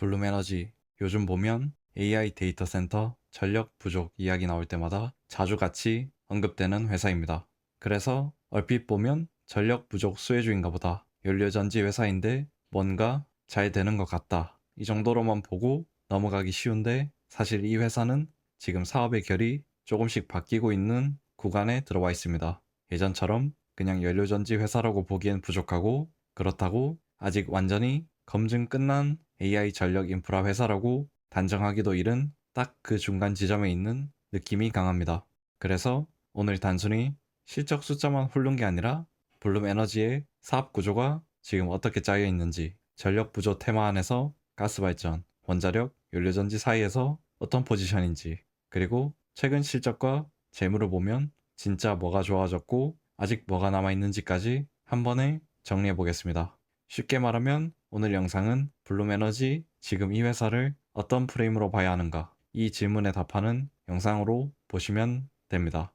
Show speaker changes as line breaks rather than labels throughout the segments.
블룸에너지, 요즘 보면 AI 데이터 센터 전력 부족 이야기 나올 때마다 자주 같이 언급되는 회사입니다. 그래서 얼핏 보면 전력 부족 수혜주인가 보다. 연료전지 회사인데 뭔가 잘 되는 것 같다. 이 정도로만 보고 넘어가기 쉬운데 사실 이 회사는 지금 사업의 결이 조금씩 바뀌고 있는 구간에 들어와 있습니다. 예전처럼 그냥 연료전지 회사라고 보기엔 부족하고, 그렇다고 아직 완전히 검증 끝난 AI 전력 인프라 회사라고 단정하기도 이른 딱 그 중간 지점에 있는 느낌이 강합니다. 그래서 오늘 단순히 실적 숫자만 훑는 게 아니라 블룸 에너지의 사업 구조가 지금 어떻게 짜여 있는지, 전력 부족 테마 안에서 가스 발전, 원자력, 연료전지 사이에서 어떤 포지션인지, 그리고 최근 실적과 재물을 보면 진짜 뭐가 좋아졌고 아직 뭐가 남아 있는지까지 한 번에 정리해 보겠습니다. 쉽게 말하면 오늘 영상은 블룸에너지 지금 이 회사를 어떤 프레임으로 봐야 하는가, 이 질문에 답하는 영상으로 보시면 됩니다.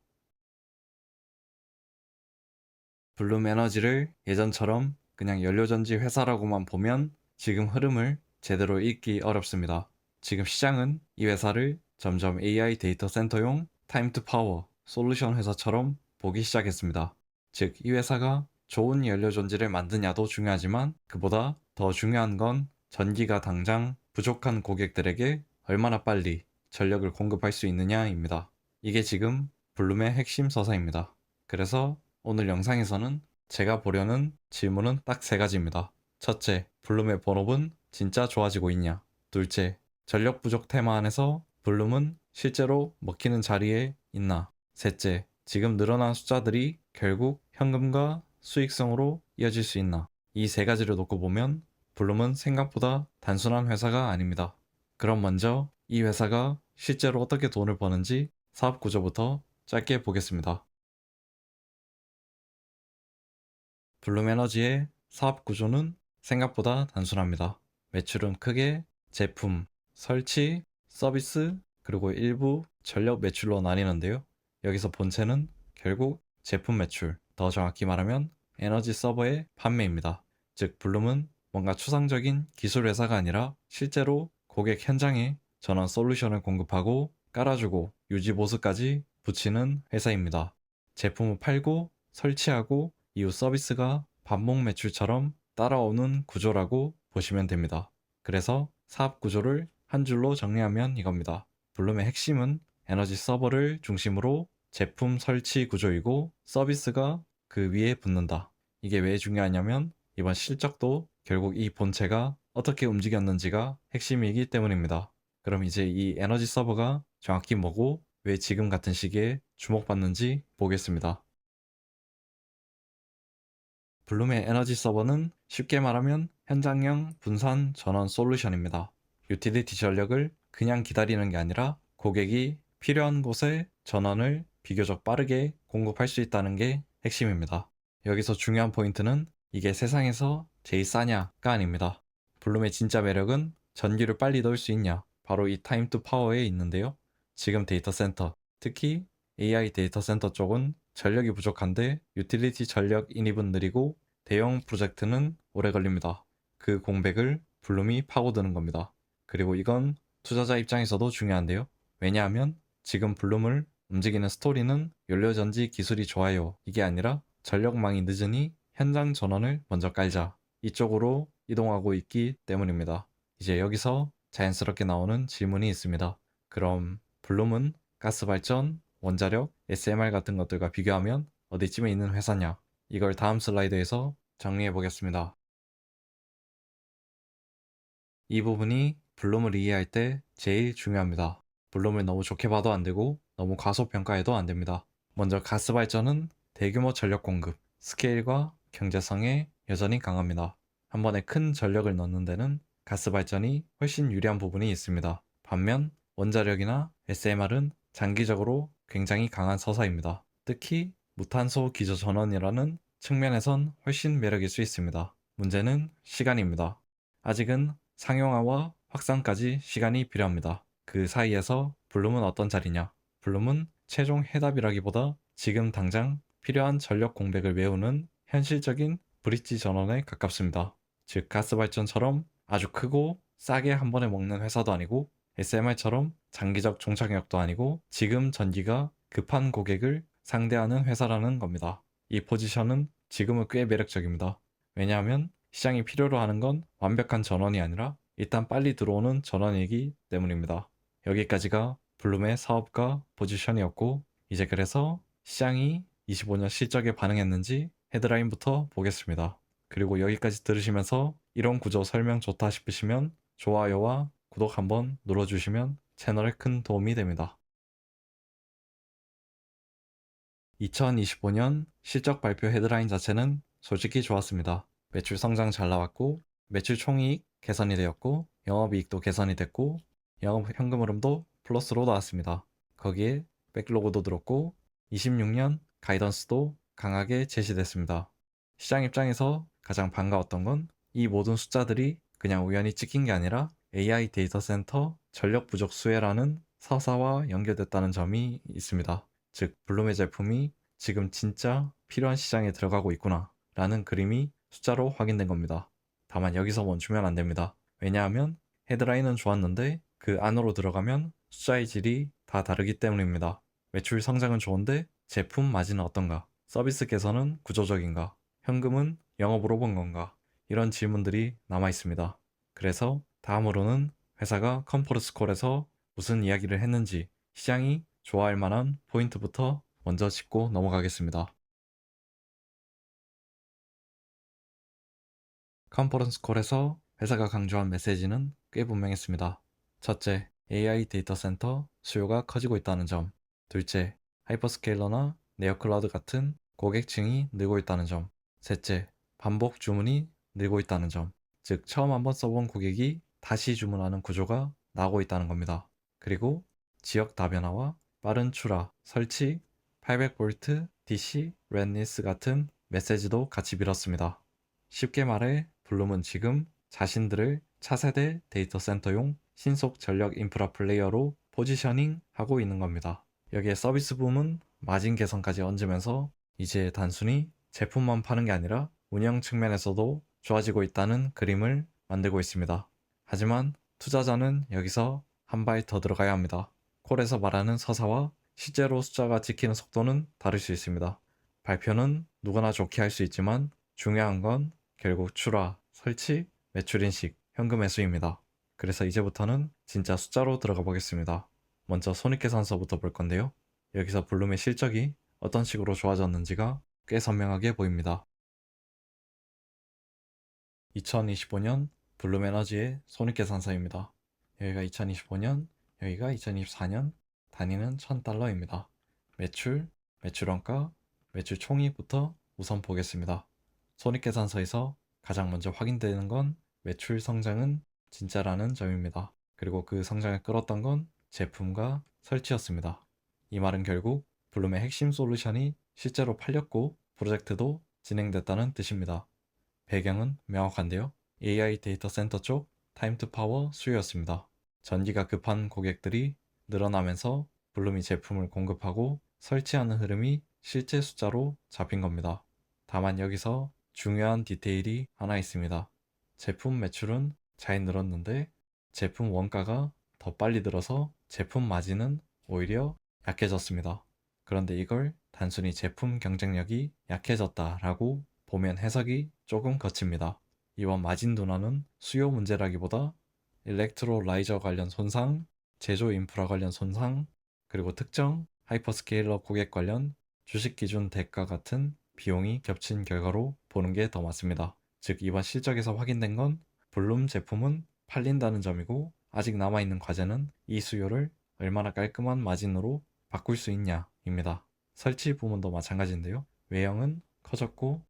블룸에너지를 예전처럼 그냥 연료전지 회사라고만 보면 지금 흐름을 제대로 읽기 어렵습니다. 지금 시장은 이 회사를 점점 AI 데이터 센터용 타임 투 파워 솔루션 회사처럼 보기 시작했습니다. 즉, 이 회사가 좋은 연료전지를 만드냐도 중요하지만 그보다 더 중요한 건 전기가 당장 부족한 고객들에게 얼마나 빨리 전력을 공급할 수 있느냐입니다. 이게 지금 블룸의 핵심 서사입니다. 그래서 오늘 영상에서는 제가 보려는 질문은 딱 세 가지입니다. 첫째, 블룸의 본업은 진짜 좋아지고 있냐? 둘째, 전력 부족 테마 안에서 블룸은 실제로 먹히는 자리에 있나? 셋째, 지금 늘어난 숫자들이 결국 현금과 수익성으로 이어질 수 있나? 이 세 가지를 놓고 보면 블룸은 생각보다 단순한 회사가 아닙니다. 그럼 먼저 이 회사가 실제로 어떻게 돈을 버는지 사업 구조부터 짧게 보겠습니다. 블룸에너지의 사업 구조는 생각보다 단순합니다. 매출은 크게 제품, 설치, 서비스, 그리고 일부 전력 매출로 나뉘는데요. 여기서 본체는 결국 제품 매출, 더 정확히 말하면 에너지 서버의 판매입니다. 즉, 블룸은 뭔가 추상적인 기술 회사가 아니라 실제로 고객 현장에 전원 솔루션을 공급하고 깔아주고 유지 보수까지 붙이는 회사입니다. 제품을 팔고 설치하고 이후 서비스가 반복 매출처럼 따라오는 구조라고 보시면 됩니다. 그래서 사업 구조를 한 줄로 정리하면 이겁니다. 블룸의 핵심은 에너지 서버를 중심으로 제품 설치 구조이고 서비스가 그 위에 붙는다. 이게 왜 중요하냐면 이번 실적도 결국 이 본체가 어떻게 움직였는지가 핵심이기 때문입니다. 그럼 이제 이 에너지 서버가 정확히 뭐고 왜 지금 같은 시기에 주목받는지 보겠습니다. 블룸의 에너지 서버는 쉽게 말하면 현장형 분산 전원 솔루션입니다. 유틸리티 전력을 그냥 기다리는 게 아니라 고객이 필요한 곳에 전원을 비교적 빠르게 공급할 수 있다는 게 핵심입니다. 여기서 중요한 포인트는 이게 세상에서 제일 싸냐가 아닙니다. 블룸의 진짜 매력은 전기를 빨리 넣을 수 있냐, 바로 이 타임 투 파워에 있는데요. 지금 데이터 센터, 특히 AI 데이터 센터 쪽은 전력이 부족한데 유틸리티 전력 인입은 느리고 대형 프로젝트는 오래 걸립니다. 그 공백을 블룸이 파고드는 겁니다. 그리고 이건 투자자 입장에서도 중요한데요. 왜냐하면 지금 블룸을 움직이는 스토리는 연료전지 기술이 좋아요, 이게 아니라 전력망이 늦으니 현장 전원을 먼저 깔자, 이쪽으로 이동하고 있기 때문입니다. 이제 여기서 자연스럽게 나오는 질문이 있습니다. 그럼 블룸은 가스 발전, 원자력, SMR 같은 것들과 비교하면 어디쯤에 있는 회사냐? 이걸 다음 슬라이드에서 정리해 보겠습니다. 이 부분이 블룸을 이해할 때 제일 중요합니다. 블룸을 너무 좋게 봐도 안 되고 너무 과소평가해도 안 됩니다. 먼저 가스 발전은 대규모 전력 공급, 스케일과 경제성에 여전히 강합니다. 한 번에 큰 전력을 넣는 데는 가스 발전이 훨씬 유리한 부분이 있습니다. 반면 원자력이나 SMR은 장기적으로 굉장히 강한 서사입니다. 특히 무탄소 기저 전원이라는 측면에선 훨씬 매력일 수 있습니다. 문제는 시간입니다. 아직은 상용화와 확산까지 시간이 필요합니다. 그 사이에서 블룸은 어떤 자리냐? 블룸은 최종 해답이라기보다 지금 당장 필요한 전력 공백을 메우는 현실적인 브릿지 전원에 가깝습니다. 즉, 가스 발전처럼 아주 크고 싸게 한 번에 먹는 회사도 아니고 SMR처럼 장기적 종착역도 아니고 지금 전기가 급한 고객을 상대하는 회사라는 겁니다. 이 포지션은 지금은 꽤 매력적입니다. 왜냐하면 시장이 필요로 하는 건 완벽한 전원이 아니라 일단 빨리 들어오는 전원이기 때문입니다. 여기까지가 블룸의 사업가 포지션이었고, 이제 그래서 시장이 25년 실적에 반응했는지 헤드라인부터 보겠습니다. 그리고 여기까지 들으시면서 이런 구조 설명 좋다 싶으시면 좋아요와 구독 한번 눌러주시면 채널에 큰 도움이 됩니다. 2025년 실적 발표 헤드라인 자체는 솔직히 좋았습니다. 매출 성장 잘 나왔고, 매출 총이익 개선이 되었고, 영업이익도 개선이 됐고, 영업 현금 흐름도 플러스로 나왔습니다. 거기에 백로그도 들었고, 26년 가이던스도 강하게 제시됐습니다. 시장 입장에서 가장 반가웠던 건 이 모든 숫자들이 그냥 우연히 찍힌 게 아니라 AI 데이터 센터 전력 부족 수혜라는 서사와 연결됐다는 점이 있습니다. 즉, 블룸의 제품이 지금 진짜 필요한 시장에 들어가고 있구나 라는 그림이 숫자로 확인된 겁니다. 다만 여기서 멈추면 안 됩니다. 왜냐하면 헤드라인은 좋았는데 그 안으로 들어가면 숫자의 질이 다 다르기 때문입니다. 매출 성장은 좋은데 제품 마진은 어떤가? 서비스 개선은 구조적인가? 현금은 영업으로 본 건가? 이런 질문들이 남아 있습니다. 그래서 다음으로는 회사가 컨퍼런스 콜에서 무슨 이야기를 했는지 시장이 좋아할 만한 포인트부터 먼저 짚고 넘어가겠습니다. 컨퍼런스 콜에서 회사가 강조한 메시지는 꽤 분명했습니다. 첫째, AI 데이터 센터 수요가 커지고 있다는 점. 둘째, 하이퍼스케일러나 네오클라우드 같은 고객층이 늘고 있다는 점. 셋째, 반복 주문이 늘고 있다는 점. 즉, 처음 한번 써본 고객이 다시 주문하는 구조가 나오고 있다는 겁니다. 그리고 지역 다변화와 빠른 출하, 설치, 800V DC, rednis 같은 메시지도 같이 밀었습니다. 쉽게 말해 블룸은 지금 자신들을 차세대 데이터 센터용 신속 전력 인프라 플레이어로 포지셔닝 하고 있는 겁니다. 여기에 서비스 붐은 마진 개선까지 얹으면서 이제 단순히 제품만 파는 게 아니라 운영 측면에서도 좋아지고 있다는 그림을 만들고 있습니다. 하지만 투자자는 여기서 한 발 더 들어가야 합니다. 콜에서 말하는 서사와 실제로 숫자가 찍히는 속도는 다를 수 있습니다. 발표는 누구나 좋게 할 수 있지만 중요한 건 결국 출하, 설치, 매출 인식, 현금 매수입니다. 그래서 이제부터는 진짜 숫자로 들어가 보겠습니다. 먼저 손익계산서부터 볼 건데요. 여기서 블룸의 실적이 어떤 식으로 좋아졌는지가 꽤 선명하게 보입니다. 2025년 블룸에너지의 손익계산서입니다. 여기가 2025년, 여기가 2024년, 단위는 $1000입니다. 매출, 매출원가, 매출 총이익부터 우선 보겠습니다. 손익계산서에서 가장 먼저 확인되는 건 매출 성장은 진짜라는 점입니다. 그리고 그 성장을 끌었던 건 제품과 설치였습니다. 이 말은 결국 블룸의 핵심 솔루션이 실제로 팔렸고 프로젝트도 진행됐다는 뜻입니다. 배경은 명확한데요. AI 데이터 센터 쪽 타임 투 파워 수요였습니다. 전기가 급한 고객들이 늘어나면서 블룸이 제품을 공급하고 설치하는 흐름이 실제 숫자로 잡힌 겁니다. 다만 여기서 중요한 디테일이 하나 있습니다. 제품 매출은 잘 늘었는데 제품 원가가 더 빨리 들어서 제품 마진은 오히려 약해졌습니다. 그런데 이걸 단순히 제품 경쟁력이 약해졌다라고 보면 해석이 조금 거칩니다. 이번 마진 둔화는 수요 문제라기보다 일렉트로라이저 관련 손상, 제조 인프라 관련 손상, 그리고 특정 하이퍼스케일러 고객 관련 주식 기준 대가 같은 비용이 겹친 결과로 보는 게 더 맞습니다. 즉, 이번 실적에서 확인된 건 블룸 제품은 팔린다는 점이고 아직 남아있는 과제는 이 수요를 얼마나 깔끔한 마진으로 바꿀 수 있냐입니다. 설치 부문도 마찬가지인데요. 외형은 커졌고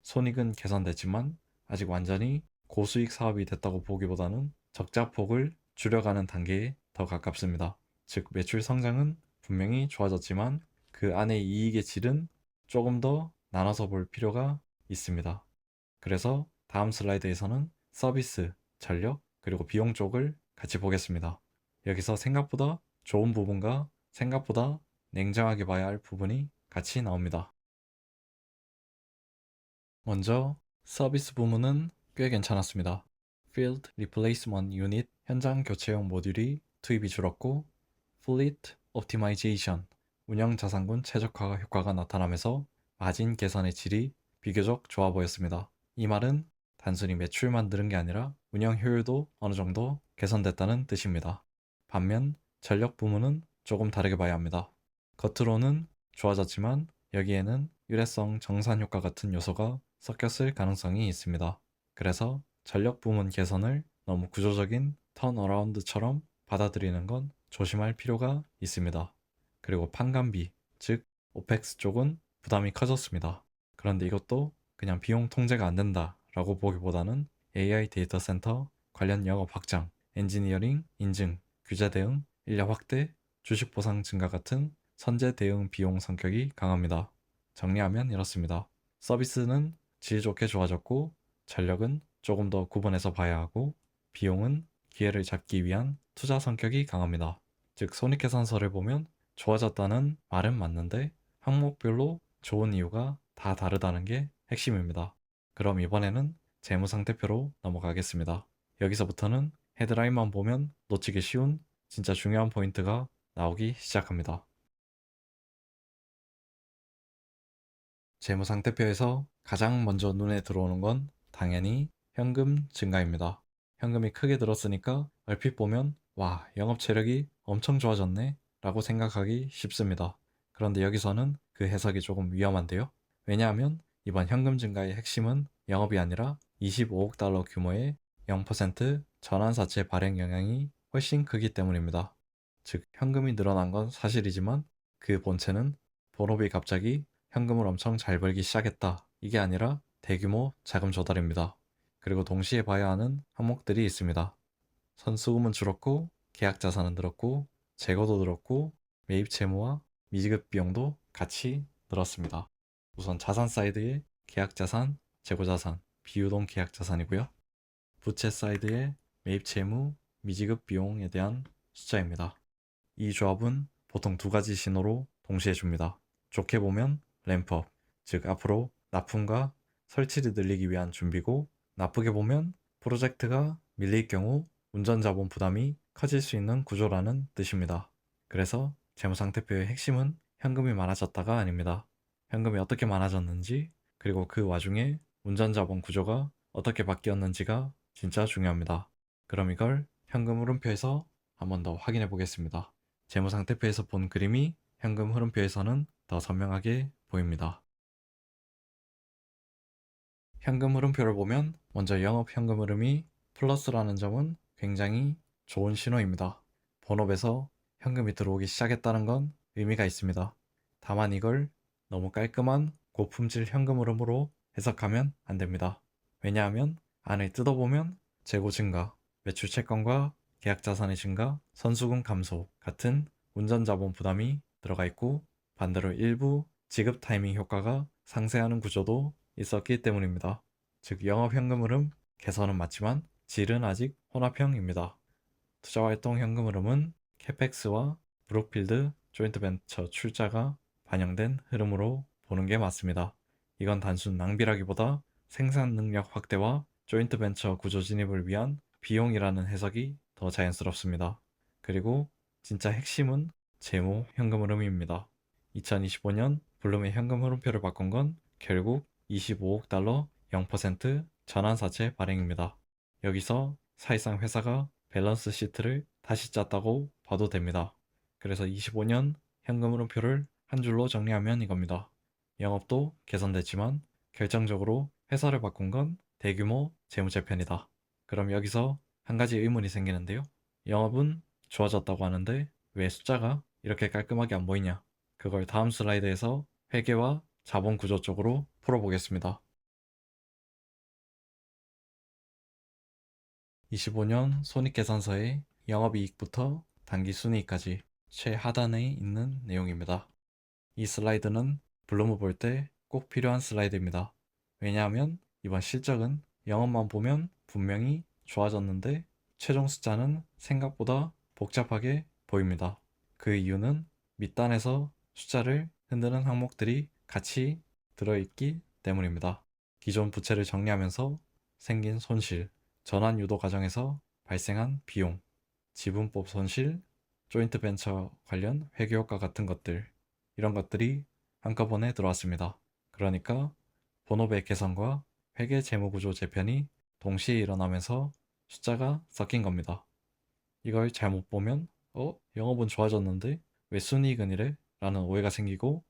손익은 개선됐지만 아직 완전히 고수익 사업이 됐다고 보기보다는 적자폭을 줄여가는 단계에 더 가깝습니다. 즉, 매출 성장은 분명히 좋아졌지만 그 안의 이익의 질은 조금 더 나눠서 볼 필요가 있습니다. 그래서 다음 슬라이드에서는 서비스, 전력, 그리고 비용 쪽을 같이 보겠습니다. 여기서 생각보다 좋은 부분과 생각보다 냉정하게 봐야 할 부분이 같이 나옵니다. 먼저 서비스 부문은 꽤 괜찮았습니다. Field Replacement Unit 현장 교체용 모듈이 투입이 줄었고 Fleet Optimization 운영 자산군 최적화 효과가 나타나면서 마진 개선의 질이 비교적 좋아 보였습니다. 이 말은 단순히 매출만 늘은 게 아니라 운영 효율도 어느 정도 개선됐다는 뜻입니다. 반면 전력 부문은 조금 다르게 봐야 합니다. 겉으로는 좋아졌지만 여기에는 유래성 정산 효과 같은 요소가 섞였을 가능성이 있습니다. 그래서 전력 부문 개선을 너무 구조적인 턴어라운드처럼 받아들이는 건 조심할 필요가 있습니다. 그리고 판관비, 즉 오펙스 쪽은 부담이 커졌습니다. 그런데 이것도 그냥 비용 통제가 안 된다 라고 보기보다는 AI 데이터 센터 관련 영업 확장, 엔지니어링 인증, 규제 대응, 인력 확대, 주식 보상 증가 같은 선제 대응 비용 성격이 강합니다. 정리하면 이렇습니다. 서비스는 질 좋게 좋아졌고 전력은 조금 더 구분해서 봐야 하고 비용은 기회를 잡기 위한 투자 성격이 강합니다. 즉 손익계산서를 보면 좋아졌다는 말은 맞는데 항목별로 좋은 이유가 다 다르다는 게 핵심입니다. 그럼 이번에는 재무상태표로 넘어가겠습니다. 여기서부터는 헤드라인만 보면 놓치기 쉬운 진짜 중요한 포인트가 나오기 시작합니다. 재무상태표에서 가장 먼저 눈에 들어오는 건 당연히 현금 증가입니다. 현금이 크게 들었으니까 얼핏 보면 와, 영업 체력이 엄청 좋아졌네 라고 생각하기 쉽습니다. 그런데 여기서는 그 해석이 조금 위험한데요. 왜냐하면 이번 현금 증가의 핵심은 영업이 아니라 25억 달러 규모의 0% 전환사채 발행 영향이 훨씬 크기 때문입니다. 즉 현금이 늘어난 건 사실이지만 그 본체는 본업이 갑자기 현금을 엄청 잘 벌기 시작했다. 이게 아니라 대규모 자금 조달입니다. 그리고 동시에 봐야 하는 항목들이 있습니다. 선수금은 줄었고 계약 자산은 늘었고 재고도 늘었고 매입 채무와 미지급 비용도 같이 늘었습니다. 우선 자산 사이드의 계약 자산, 재고 자산, 비유동 계약 자산이고요. 부채 사이드의 매입 채무, 미지급 비용에 대한 숫자입니다. 이 조합은 보통 두 가지 신호로 동시에 줍니다. 좋게 보면 램프업, 즉 앞으로 납품과 설치를 늘리기 위한 준비고 나쁘게 보면 프로젝트가 밀릴 경우 운전자본 부담이 커질 수 있는 구조라는 뜻입니다. 그래서 재무상태표의 핵심은 현금이 많아졌다가 아닙니다. 현금이 어떻게 많아졌는지 그리고 그 와중에 운전자본 구조가 어떻게 바뀌었는지가 진짜 중요합니다. 그럼 이걸 현금 흐름표에서 한 번 더 확인해 보겠습니다. 재무상태표에서 본 그림이 현금 흐름표에서는 더 선명하게 보입니다. 현금 흐름표를 보면 먼저 영업 현금 흐름이 플러스라는 점은 굉장히 좋은 신호입니다. 본업에서 현금이 들어오기 시작했다는 건 의미가 있습니다. 다만 이걸 너무 깔끔한 고품질 현금 흐름으로 해석하면 안 됩니다. 왜냐하면 안을 뜯어보면 재고 증가, 매출 채권과 계약 자산의 증가, 선수금 감소 같은 운전자본 부담이 들어가 있고 반대로 일부 지급 타이밍 효과가 상쇄하는 구조도 있었기 때문입니다. 즉 영업 현금 흐름 개선은 맞지만 질은 아직 혼합형입니다. 투자활동 현금 흐름은 캐펙스와 브룩필드 조인트벤처 출자가 반영된 흐름으로 보는 게 맞습니다. 이건 단순 낭비라기보다 생산 능력 확대와 조인트벤처 구조 진입을 위한 비용이라는 해석이 더 자연스럽습니다. 그리고 진짜 핵심은 재무 현금 흐름입니다. 2025년 블룸의 현금 흐름표를 바꾼 건 결국 25억 달러 0% 전환사채 발행입니다. 여기서 사실상 회사가 밸런스 시트를 다시 짰다고 봐도 됩니다. 그래서 25년 현금 흐름표를 한 줄로 정리하면 이겁니다. 영업도 개선됐지만 결정적으로 회사를 바꾼 건 대규모 재무제편이다. 그럼 여기서 한 가지 의문이 생기는데요. 영업은 좋아졌다고 하는데 왜 숫자가 이렇게 깔끔하게 안 보이냐? 그걸 다음 슬라이드에서 회계와 자본 구조 쪽으로 풀어보겠습니다. 25년 손익계산서의 영업이익부터 당기순이익까지 최하단에 있는 내용입니다. 이 슬라이드는 블루무 볼 때 꼭 필요한 슬라이드입니다. 왜냐하면 이번 실적은 영업만 보면 분명히 좋아졌는데 최종 숫자는 생각보다 복잡하게 보입니다. 그 이유는 밑단에서 숫자를 흔드는 항목들이 같이 들어있기 때문입니다. 기존 부채를 정리하면서 생긴 손실, 전환 유도 과정에서 발생한 비용, 지분법 손실, 조인트 벤처 관련 회계 효과 같은 것들, 이런 것들이 한꺼번에 들어왔습니다. 그러니까 본업의 개선과 회계 재무구조 재편이 동시에 일어나면서 숫자가 섞인 겁니다. 이걸 잘못 보면 영업은 좋아졌는데 왜 순이익은 이래? 라는 오해가 생기고,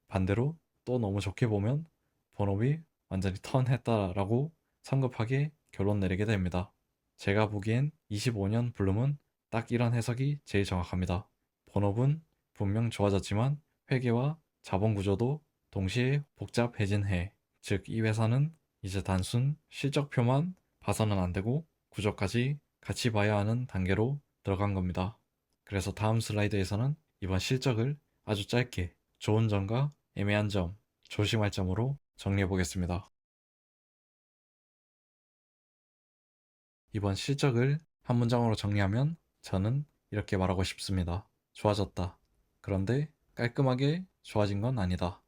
반대로 또 너무 좋게 보면 본업이 완전히 턴했다라고 성급하게 결론 내리게 됩니다. 제가 보기엔 25년 블룸은 딱 이런 해석이 제일 정확합니다. 본업은 분명 좋아졌지만 회계와 자본 구조도 동시에 복잡해진 해. 즉, 이 회사는 이제 단순 실적표만 봐서는 안 되고 구조까지 같이 봐야 하는 단계로 들어간 겁니다. 그래서 다음 슬라이드에서는 이번 실적을 아주 짧게 좋은 점과 애매한 점, 조심할 점으로 정리해 보겠습니다. 이번 실적을 한 문장으로 정리하면 저는 이렇게 말하고 싶습니다. 좋아졌다. 그런데 깔끔하게 좋아진 건 아니다.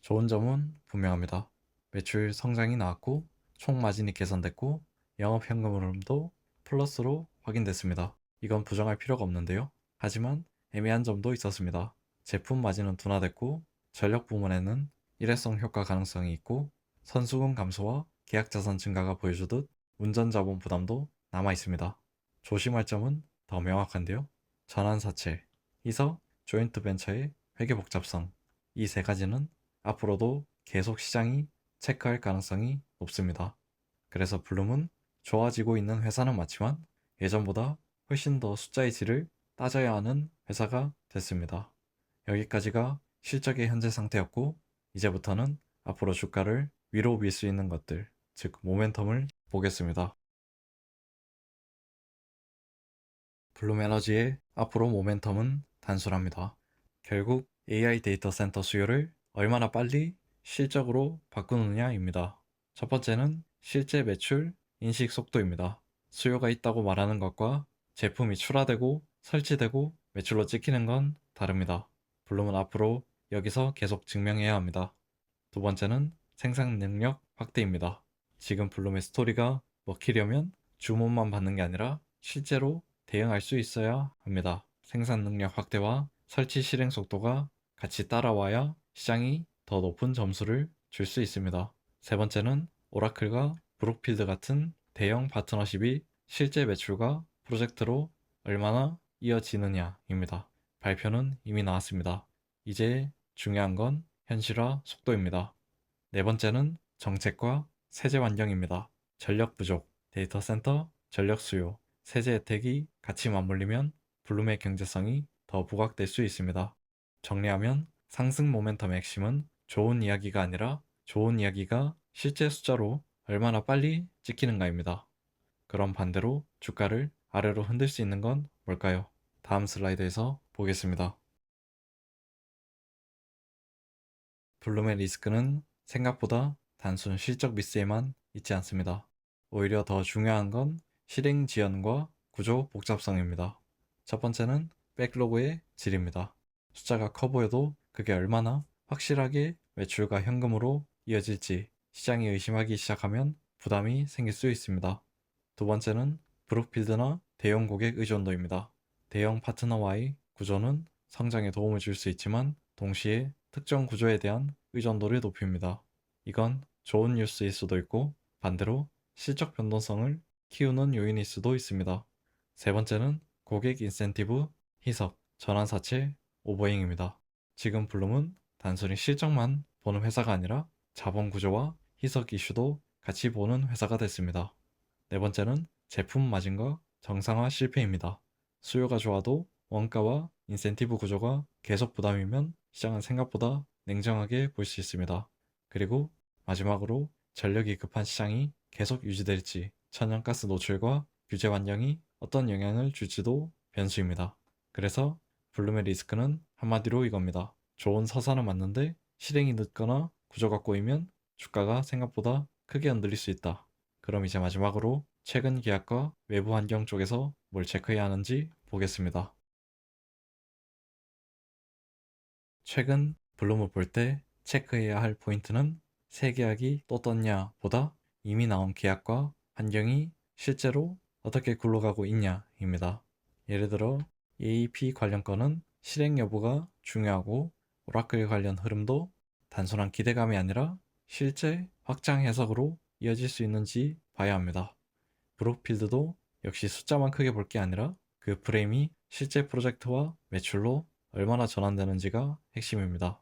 좋은 점은 분명합니다. 매출 성장이 나왔고, 총 마진이 개선됐고, 영업 현금 흐름도 플러스로 확인됐습니다. 이건 부정할 필요가 없는데요. 하지만 애매한 점도 있었습니다. 제품 마진은 둔화됐고, 전력 부문에는 일회성 효과 가능성이 있고, 선수금 감소와 계약 자산 증가가 보여주듯 운전 자본 부담도 남아 있습니다. 조심할 점은 더 명확한데요. 전환사채, 희석, 조인트 벤처의 회계 복잡성, 이 세 가지는 앞으로도 계속 시장이 체크할 가능성이 높습니다. 그래서 블룸은 좋아지고 있는 회사는 맞지만 예전보다 훨씬 더 숫자의 질을 따져야 하는 회사가 됐습니다. 여기까지가 실적의 현재 상태였고, 이제부터는 앞으로 주가를 위로 밀 수 있는 것들, 즉 모멘텀을 보겠습니다. 블룸에너지의 앞으로 모멘텀은 단순합니다. 결국 AI 데이터 센터 수요를 얼마나 빨리 실적으로 바꾸느냐입니다. 첫 번째는 실제 매출 인식 속도입니다. 수요가 있다고 말하는 것과 제품이 출하되고 설치되고 매출로 찍히는 건 다릅니다. 블룸은 앞으로 여기서 계속 증명해야 합니다. 두 번째는 생산 능력 확대입니다. 지금 블룸의 스토리가 먹히려면 주문만 받는 게 아니라 실제로 대응할 수 있어야 합니다. 생산 능력 확대와 설치 실행 속도가 같이 따라와야 시장이 더 높은 점수를 줄 수 있습니다. 세 번째는 오라클과 브룩필드 같은 대형 파트너십이 실제 매출과 프로젝트로 얼마나 이어지느냐입니다. 발표는 이미 나왔습니다. 이제 중요한 건 현실화 속도입니다. 네 번째는 정책과 세제 환경입니다. 전력 부족, 데이터 센터, 전력 수요, 세제 혜택이 같이 맞물리면 블룸의 경제성이 더 부각될 수 있습니다. 정리하면 상승 모멘텀의 핵심은 좋은 이야기가 아니라 좋은 이야기가 실제 숫자로 얼마나 빨리 찍히는가입니다. 그럼 반대로 주가를 아래로 흔들 수 있는 건 뭘까요? 다음 슬라이드에서 보겠습니다. 블룸의 리스크는 생각보다 단순 실적 미스에만 있지 않습니다. 오히려 더 중요한 건 실행 지연과 구조 복잡성입니다. 첫 번째는 백로그의 질입니다. 숫자가 커 보여도 그게 얼마나 확실하게 매출과 현금으로 이어질지 시장이 의심하기 시작하면 부담이 생길 수 있습니다. 두 번째는 브룩필드나 대형 고객 의존도입니다. 대형 파트너와의 구조는 성장에 도움을 줄 수 있지만 동시에 특정 구조에 대한 의존도를 높입니다. 이건 좋은 뉴스일 수도 있고 반대로 실적 변동성을 키우는 요인일 수도 있습니다. 세 번째는 고객 인센티브, 희석, 전환사채, 오버행입니다. 지금 블룸은 단순히 실적만 보는 회사가 아니라 자본 구조와 희석 이슈도 같이 보는 회사가 됐습니다. 네 번째는 제품 마진과 정상화 실패입니다. 수요가 좋아도 원가와 인센티브 구조가 계속 부담이면 시장은 생각보다 냉정하게 볼 수 있습니다. 그리고 마지막으로 전력이 급한 시장이 계속 유지될지, 천연가스 노출과 규제 환경이 어떤 영향을 줄지도 변수입니다. 그래서 블룸의 리스크는 한마디로 이겁니다. 좋은 서사는 맞는데 실행이 늦거나 구조가 꼬이면 주가가 생각보다 크게 흔들릴 수 있다. 그럼 이제 마지막으로 최근 계약과 외부 환경 쪽에서 뭘 체크해야 하는지 보겠습니다. 최근 블룸을 볼 때 체크해야 할 포인트는 새 계약이 또 떴냐 보다 이미 나온 계약과 환경이 실제로 어떻게 굴러가고 있냐입니다. 예를 들어 AEP 관련 건은 실행 여부가 중요하고 오라클 관련 흐름도 단순한 기대감이 아니라 실제 확장 해석으로 이어질 수 있는지 봐야 합니다. 브룩필드도 역시 숫자만 크게 볼 게 아니라 그 프레임이 실제 프로젝트와 매출로 얼마나 전환되는지가 핵심입니다.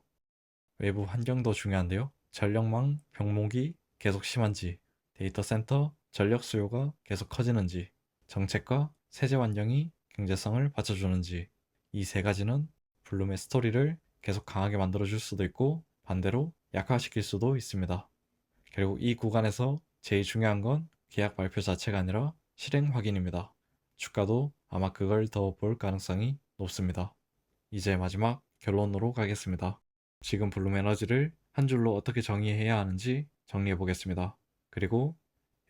외부 환경도 중요한데요. 전력망 병목이 계속 심한지, 데이터 센터 전력 수요가 계속 커지는지, 정책과 세제 환경이 경제성을 받쳐주는지, 이 세 가지는 블룸의 스토리를 계속 강하게 만들어줄 수도 있고 반대로 약화시킬 수도 있습니다. 결국 이 구간에서 제일 중요한 건 계약 발표 자체가 아니라 실행 확인입니다. 주가도 아마 그걸 더 볼 가능성이 높습니다. 이제 마지막 결론으로 가겠습니다. 지금 블룸 에너지를 한 줄로 어떻게 정의해야 하는지 정리해 보겠습니다. 그리고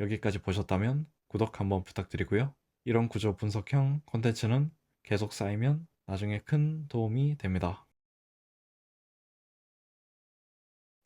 여기까지 보셨다면 구독 한번 부탁드리고요. 이런 구조 분석형 콘텐츠는 계속 쌓이면 나중에 큰 도움이 됩니다.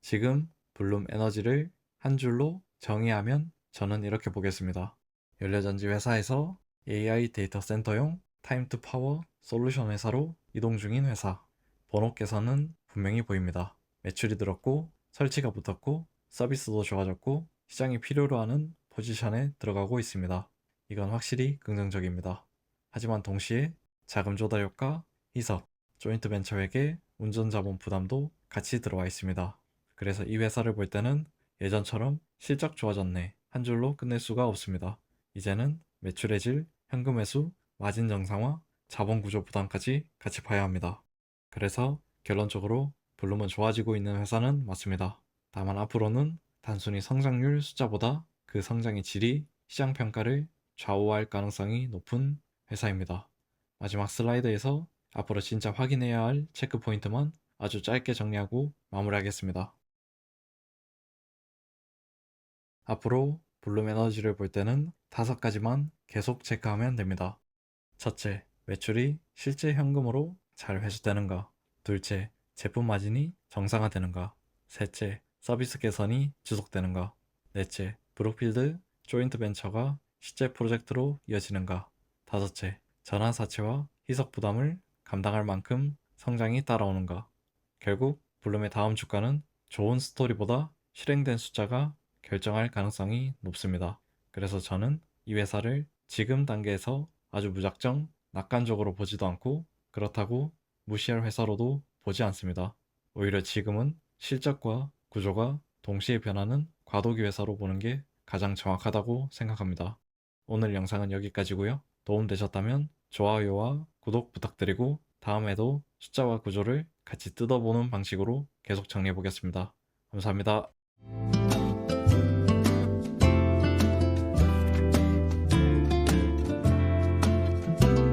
지금 블룸 에너지를 한 줄로 정의하면 저는 이렇게 보겠습니다. 연료전지 회사에서 AI 데이터 센터용 타임 투 파워 솔루션 회사로 이동 중인 회사. 번호께서는 분명히 보입니다. 매출이 늘었고 설치가 붙었고 서비스도 좋아졌고 시장이 필요로 하는 포지션에 들어가고 있습니다. 이건 확실히 긍정적입니다. 하지만 동시에 자금 조달 효과, 희석, 조인트 벤처에게 운전 자본 부담도 같이 들어와 있습니다. 그래서 이 회사를 볼 때는 예전처럼 실적 좋아졌네 한 줄로 끝낼 수가 없습니다. 이제는 매출의 질, 현금 회수, 마진 정상화, 자본 구조 부담까지 같이 봐야 합니다. 그래서 결론적으로 블룸은 좋아지고 있는 회사는 맞습니다. 다만 앞으로는 단순히 성장률 숫자보다 그 성장의 질이 시장 평가를 좌우할 가능성이 높은 회사입니다. 마지막 슬라이드에서 앞으로 진짜 확인해야 할 체크 포인트만 아주 짧게 정리하고 마무리하겠습니다. 앞으로 블룸 에너지를 볼 때는 5가지만 계속 체크하면 됩니다. 첫째, 매출이 실제 현금으로 잘 회수되는가. 둘째, 제품 마진이 정상화되는가. 셋째, 서비스 개선이 지속되는가. 넷째, 브룩필드 조인트 벤처가 실제 프로젝트로 이어지는가. 다섯째, 전환 사채와 희석 부담을 감당할 만큼 성장이 따라오는가. 결국 블룸의 다음 주가는 좋은 스토리보다 실행된 숫자가 결정할 가능성이 높습니다. 그래서 저는 이 회사를 지금 단계에서 아주 무작정 낙관적으로 보지도 않고 그렇다고 무시할 회사로도 보지 않습니다. 오히려 지금은 실적과 구조가 동시에 변하는 과도기 회사로 보는 게 가장 정확하다고 생각합니다. 오늘 영상은 여기까지고요. 도움되셨다면 좋아요와 구독 부탁드리고 다음에도 숫자와 구조를 같이 뜯어보는 방식으로 계속 정리해 보겠습니다. 감사합니다.